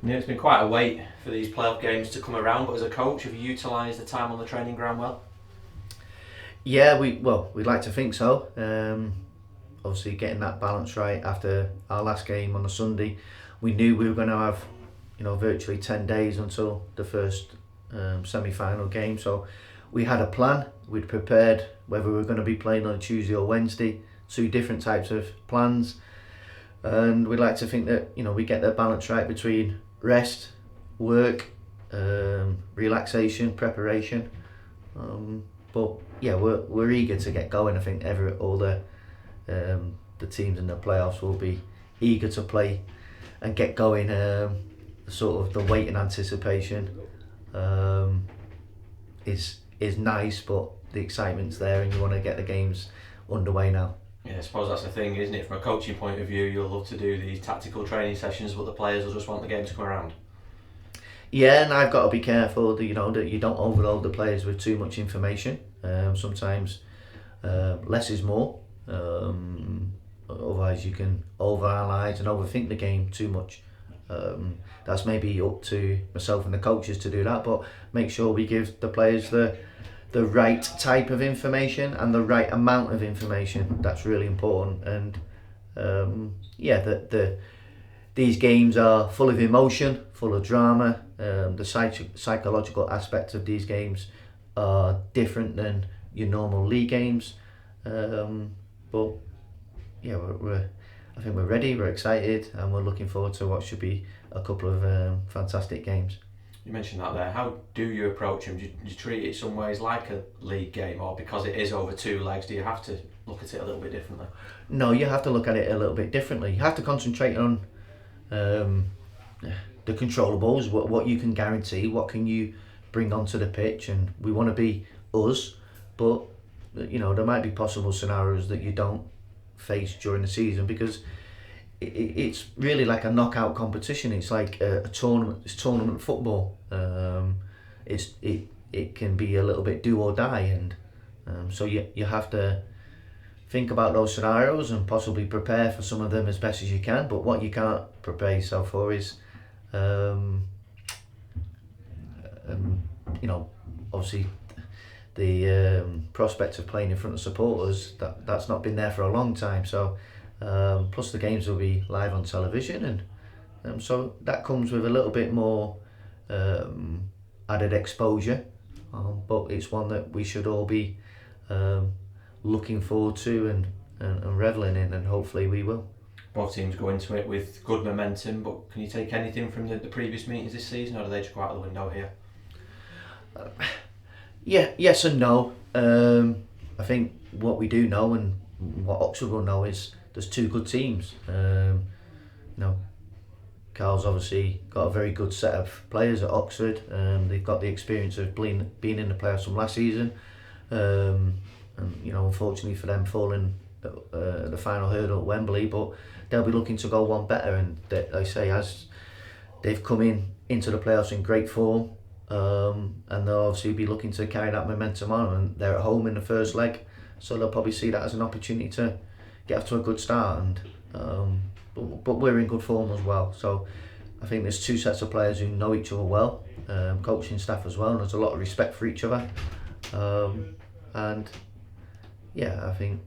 Yeah, it's been quite a wait for these playoff games to come around, but as a coach, have you utilised the time on the training ground well? Yeah, we'd like to think so. Obviously, getting that balance right after our last game on a Sunday, we knew we were going to have, virtually 10 days until the first semi-final game. So we had a plan. We'd prepared whether we were going to be playing on a Tuesday or Wednesday, two different types of plans, and we'd like to think that we get the balance right between rest, work, relaxation, preparation. But yeah, we're eager to get going. I think all the teams in the playoffs will be eager to play and get going. Sort of the wait and anticipation is nice, but the excitement's there, and you want to get the games underway now. Yeah, I suppose that's the thing, isn't it? From a coaching point of view, you'll love to do these tactical training sessions, but the players will just want the game to come around. Yeah, and I've got to be careful that that you don't overload the players with too much information. Sometimes less is more. Otherwise, you can overanalyze and overthink the game too much. That's maybe up to myself and the coaches to do that, but make sure we give the players the right type of information and the right amount of information. That's really important. And yeah, these games are full of emotion, full of drama. The psychological aspects of these games are different than your normal league games. But yeah, I think we're ready, we're excited, and we're looking forward to what should be a couple of fantastic games. You mentioned that there. How do you approach them? Do you treat it some ways like a league game, or because it is over two legs, do you have to look at it a little bit differently? No, you have to look at it a little bit differently. You have to concentrate on um, the controllables, what you can guarantee, what can you bring onto the pitch, and we want to be us, but there might be possible scenarios that you don't face during the season because it's really like a knockout competition. It's like a tournament. It's tournament football. It can be a little bit do or die, and so you have to think about those scenarios and possibly prepare for some of them as best as you can. But what you can't prepare yourself for is, um, um, obviously the prospect of playing in front of supporters. That's not been there for a long time. So plus the games will be live on television, and so that comes with a little bit more added exposure. But it's one that we should all be um, looking forward to and reveling in, and hopefully we will. Both teams go into it with good momentum, but can you take anything from the previous meetings this season, or do they just go out the window here? Yeah, yes and no. I think what we do know and what Oxford will know is there's two good teams. You know, Carl's obviously got a very good set of players at Oxford. They've got the experience of being in the playoffs from last season. And unfortunately for them, falling the final hurdle at Wembley, but they'll be looking to go one better. And they say as they've come into the playoffs in great form, and they'll obviously be looking to carry that momentum on. And they're at home in the first leg, so they'll probably see that as an opportunity to get off to a good start. And but we're in good form as well. So I think there's two sets of players who know each other well, coaching staff as well, and there's a lot of respect for each other. And yeah, I think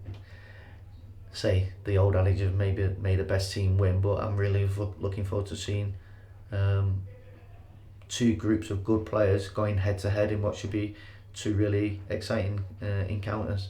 say the old adage of maybe made the best team win, but I'm really looking forward to seeing two groups of good players going head to head in what should be two really exciting encounters.